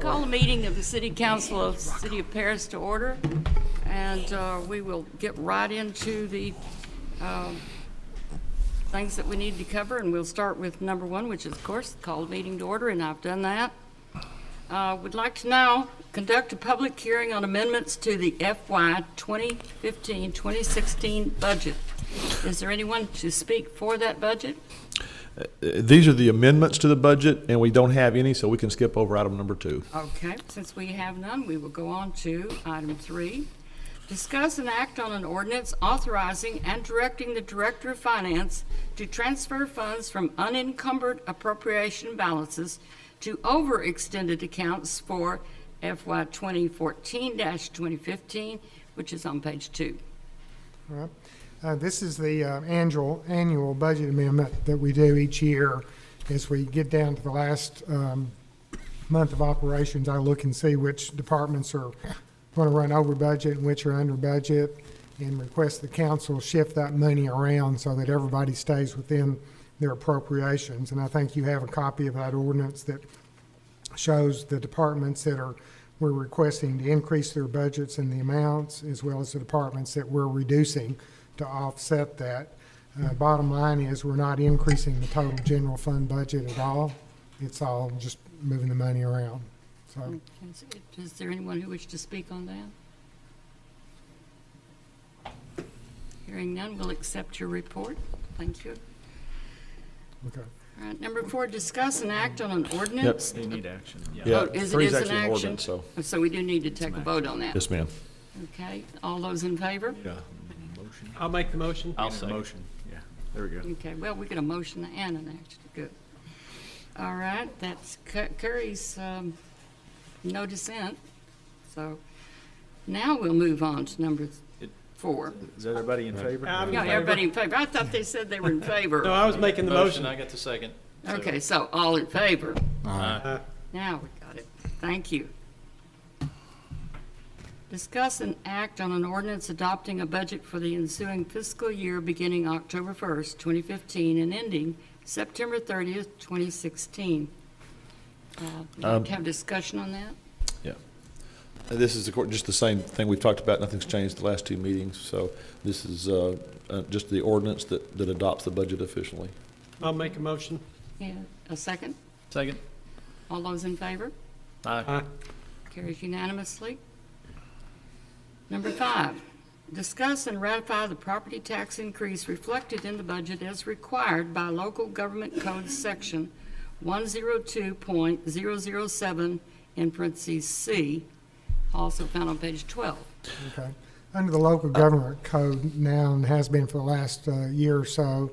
Call a meeting of the City Council of the City of Paris to order, and we will get right into the things that we need to cover, and we'll start with number one, which is, of course, call a meeting to order, and I've done that. Would like to now conduct a public hearing on amendments to the FY 2015-2016 budget. Is there anyone to speak for that budget? These are the amendments to the budget, and we don't have any, so we can skip over item number 2. Okay, since we have none, we will go on to item 3. Discuss and act on an ordinance authorizing and directing the Director of Finance to transfer funds from unencumbered appropriation balances to overextended accounts for FY 2014-2015, which is on page 2. All right. This is the annual budget amendment that we do each year. As we get down to the last month of operations, I look and see which departments are going to run over budget and which are under budget, and request the council shift that money around so that everybody stays within their appropriations. And I think you have a copy of that ordinance that shows the departments that we're requesting to increase their budgets and the amounts, as well as the departments that we're reducing to offset that. Bottom line is we're not increasing the total general fund budget at all. It's all just moving the money around. So, Is there anyone who wishes to speak on that? Hearing none, we'll accept your report. Thank you. okay. All right, number 4, discuss and act on an ordinance. You need action. Yeah, Oh, is 3 it is an actually an action? ordinance, so, So we do need to take a vote on that. yes, ma'am. Okay, all those in favor? Yeah. Motion. I'll make the motion. I'll second. Motion. Yeah, there we go. Okay, well, we get a motion and an action. Good. All right, that's Curry's no dissent. So now we'll move on to number 4. Is everybody in favor? I'm in No, favor. everybody in favor. I thought they said they were in No, favor. I was making the motion. I got the second. So- Okay, so all in favor. Uh, Now we got it. Thank you. Discuss and act on an ordinance adopting a budget for the ensuing fiscal year beginning October 1st, 2015, and ending September 30th, 2016. Like to have discussion on that? Yeah. This is just the same thing we've talked about. Nothing's changed the last 2 meetings. So this is just the ordinance that adopts the budget officially. I'll make a motion. Yeah, a second? Second. All those in favor? Aye. Carries unanimously. Number 5, discuss and ratify the property tax increase reflected in the budget as required by Local Government Code Section 102.007 in parentheses C, also found on page 12. Okay. Under the local government code now, and has been for the last year or so,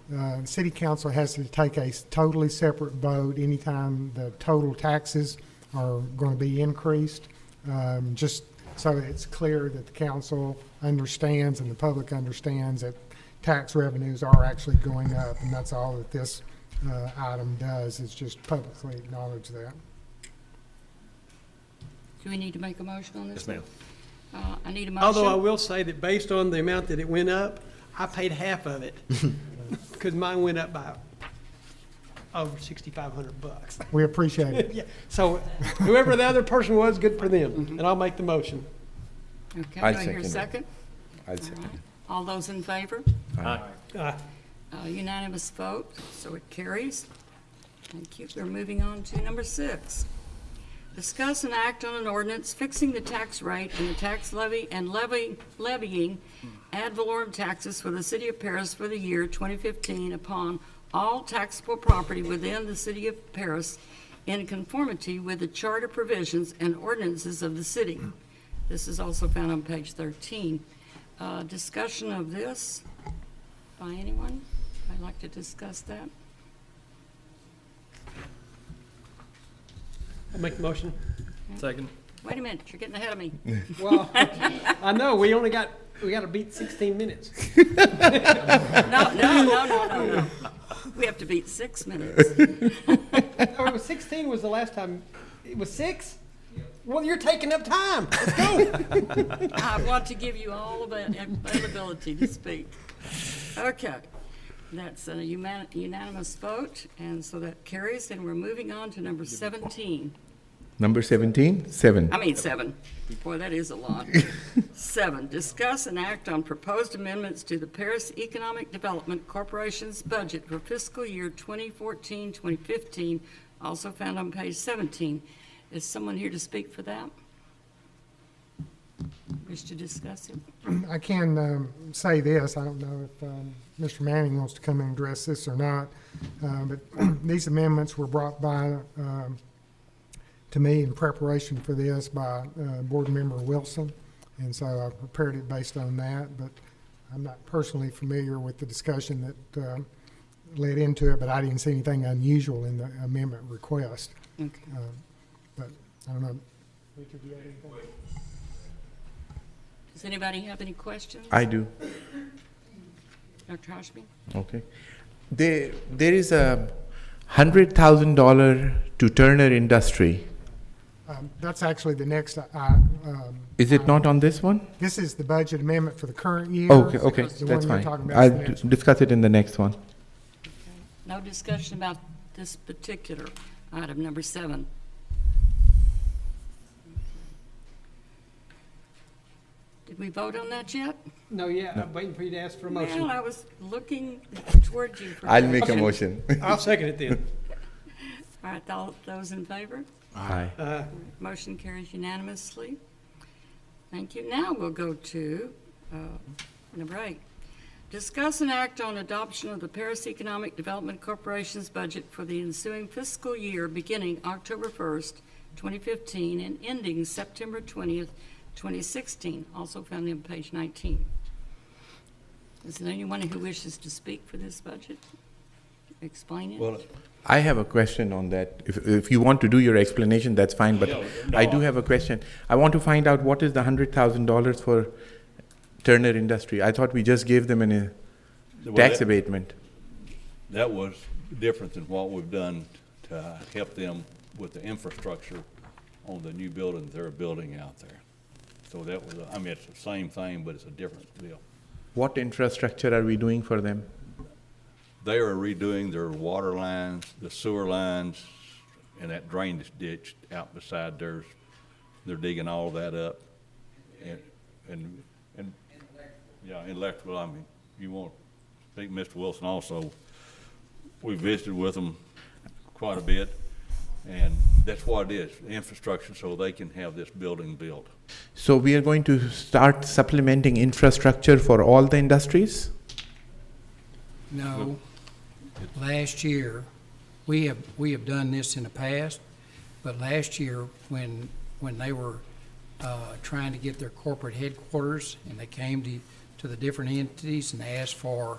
the city council has to take a totally separate vote anytime the total taxes are going to be increased, just so it's clear that the council understands and the public understands that tax revenues are actually going up, and that's all that this item does, is just publicly acknowledge that. Do we need to make a motion on this? Yes, ma'am. I need a motion. Although I will say that based on the amount that it went up, I paid half of it. Because mine went up by over $6,500. We appreciate it. Yeah. So whoever the other person was, good for them. And I'll make the motion. Okay, I'd do I hear a second second? it. I'd say. All right. All those in favor? Aye. Unanimous vote, so it carries. Thank you. We're moving on to number 6. Discuss and act on an ordinance fixing the tax rate and the tax levy and levying ad valorem taxes for the City of Paris for the year 2015 upon all taxable property within the City of Paris in conformity with the charter provisions and ordinances of the city. This is also found on page 13. Discussion of this by anyone? I'd like to discuss that. I'll make the motion. Second. Wait a minute, you're getting ahead of me. Well, I know, we got to beat 16 minutes. No. We have to beat 6 minutes. Oh, it was 16 was the last time. It was 6? Well, you're taking up time. Let's go. I want to give you all of the availability to speak. Okay. That's a unanimous vote, and so that carries, and we're moving on to number 17. Number 17? 7. I mean, 7. Boy, that is a lot. 7, discuss and act on proposed amendments to the Paris Economic Development Corporation's budget for fiscal year 2014, 2015, also found on page 17. Is someone here to speak for that? Wish to discuss it? I can say this, I don't know if Mr. Manning wants to come and address this or not, but these amendments were brought by, to me in preparation for this by Board Member Wilson, and so I prepared it based on that, but I'm not personally familiar with the discussion that led into it, but I didn't see anything unusual in the amendment request. Okay. But I don't know. Richard, do you have anything? Does anybody have any questions? I do. Dr. Hoshby? Okay. There is a $100,000 to Turner Industry. That's actually the next, Is it not on this one? this is the budget amendment for the current year. Okay, The one that's you're fine. talking about I'll is the next one. discuss it in the next one. No discussion about this particular item, number 7. Did we vote on that yet? No, yeah, I'm waiting for you to ask for a Well, motion. I was looking towards you for. I'll make a motion. I'll second it then. All right, all those in favor? Aye. Motion carries unanimously. Thank you. Now we'll go to number 8. Discuss and act on adoption of the Paris Economic Development Corporation's budget for the ensuing fiscal year beginning October 1st, 2015, and ending September 20th, 2016, also found on page 19. Is there anyone who wishes to speak for this budget? Explain it? Well, I have a question on that. If you want to do your explanation, that's fine, but I do have a question. I want to find out what is the $100,000 for Turner Industry. I thought we just gave them a tax abatement. That was different than what we've done to help them with the infrastructure on the new building they're building out there. So that was, I mean, it's the same thing, but it's a different deal. What infrastructure are we doing for them? They are redoing their water lines, the sewer lines, and that drainage ditch out beside theirs. They're digging all that up. And yeah, electrical, I mean, you want to speak, Mr. Wilson also, we visited with them quite a bit, and that's what it is, infrastructure, so they can have this building built. So we are going to start supplementing infrastructure for all the industries? No. Last year, we have done this in the past, but last year, when they were trying to get their corporate headquarters, and they came to the different entities and asked for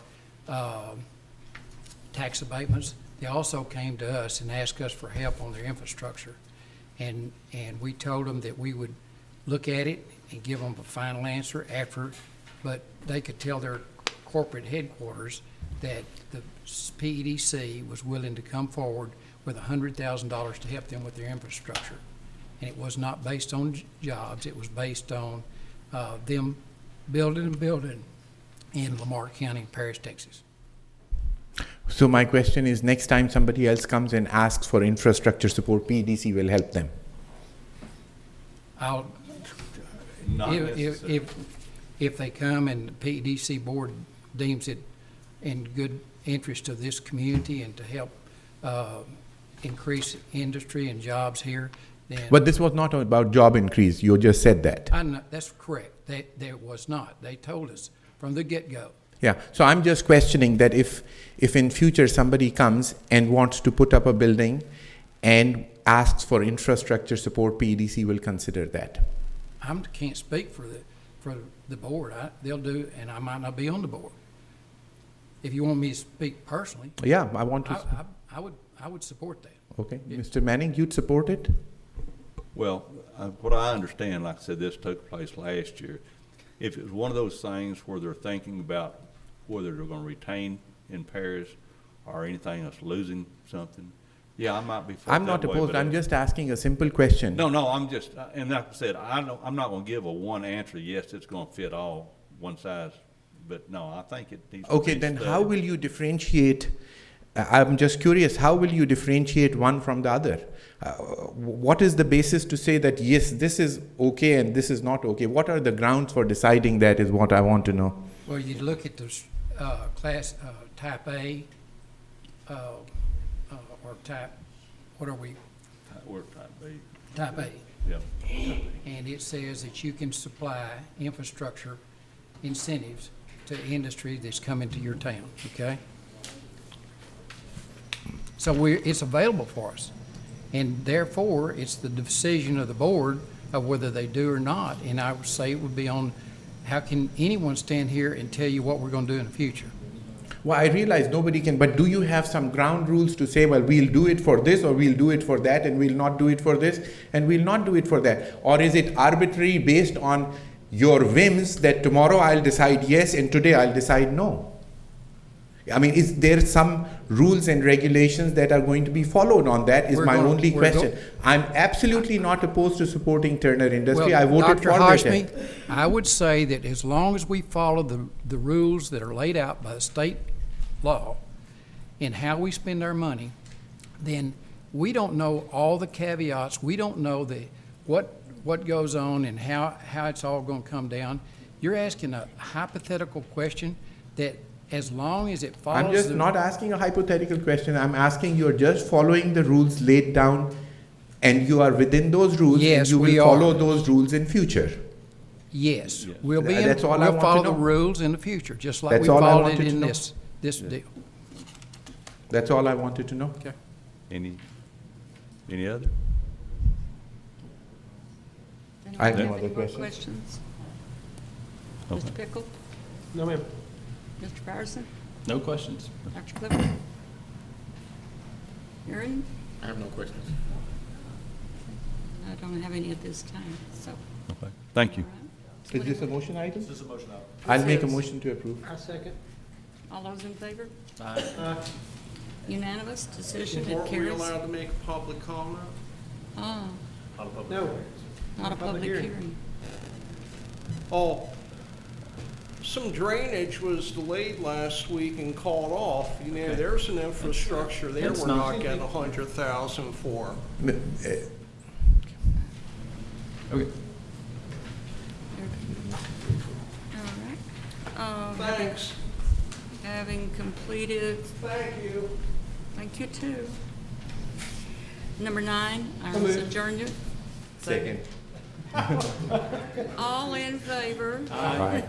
tax abatements, they also came to us and asked us for help on their infrastructure. And we told them that we would look at it and give them a final answer after, but they could tell their corporate headquarters that the PEDC was willing to come forward with $100,000 to help them with their infrastructure. And it was not based on jobs, it was based on them building a building in Lamar County, Paris, Texas. So my question is, next time somebody else comes and asks for infrastructure support, PEDC will help them? Not necessarily. If they come and the PEDC board deems it in good interest of this community and to help increase industry and jobs here, then. But this was not about job increase, you just said that. I know, that's correct. There was not. They told us from the get-go. Yeah, so I'm just questioning that if in future somebody comes and wants to put up a building and asks for infrastructure support, PEDC will consider that. I can't speak for the board. They'll do, and I might not be on the board. If you want me to speak personally, Yeah, I want to. I would support that. Okay, Mr. Manning, you'd support it? Well, what I understand, like I said, this took place last year. If it was one of those things where they're thinking about whether they're going to retain in Paris or anything that's losing something, yeah, I might be for I'm not opposed, I'm just asking a simple question. No, I'm just, and like I said, I'm not going to give a one answer, yes, it's going to fit all, one size, but no, I think it needs to be Okay, then how studied. will you differentiate I'm just curious, how will you differentiate one from the other? What is the basis to say that, yes, this is okay and this is not okay? What are the grounds for deciding that is what I want to know. Well, you look at the class, type A, or type, what are we, We're type B. type A. Yeah. And it says that you can supply infrastructure incentives to industry that's coming to your town, okay? So it's available for us. And therefore, it's the decision of the board of whether they do or not. And I would say it would be on, how can anyone stand here and tell you what we're gonna do in the future? Well, I realize nobody can, but do you have some ground rules to say, well, we'll do it for this, or we'll do it for that, and we'll not do it for this, and we'll not do it for that? Or is it arbitrary based on your whims that tomorrow I'll decide yes and today I'll decide no? I mean, is there some rules and regulations that are going to be followed on that is my only question. I'm absolutely not opposed to supporting Turner Industry. I voted Dr. for Hashmi, that. I would say that as long as we follow the rules that are laid out by the state law in how we spend our money, then we don't know all the caveats. We don't know what goes on and how it's all going to come down. You're asking a hypothetical question that, as long as it follows. I'm just not asking a hypothetical question. I'm asking you're just following the rules laid down and you are within those rules. Yes, and you will we are. follow those rules in future. Yes, Yes. we'll be, That's all I we'll want to follow the know. rules in the future, just like That's we all I followed wanted it to in know. this deal. That's all I wanted to know. Okay. Any other? I Anyone have no have other any more questions. questions? Okay. Mr. Pickle? No, ma'am. Mr. Patterson? No questions. Dr. Clifford? Aaron? I have no questions. I don't have any at this time, so. Okay. Thank you. all Is this a motion item? This is a motion item. I'll make a Yes. motion to approve. I second. right. All those in favor? Aye. Unanimous decision, it Weren't we carries. allowed to make a public comment? Ah, No. not a public hearing. hearing. Oh, some drainage was delayed last week and called off. You know, there's an infrastructure there That's we're not- not getting 100,000 for. Okay. All right. Thanks. Having completed, Thank you. thank you too. Number 9, I will adjourn you. Second. All in favor? Aye.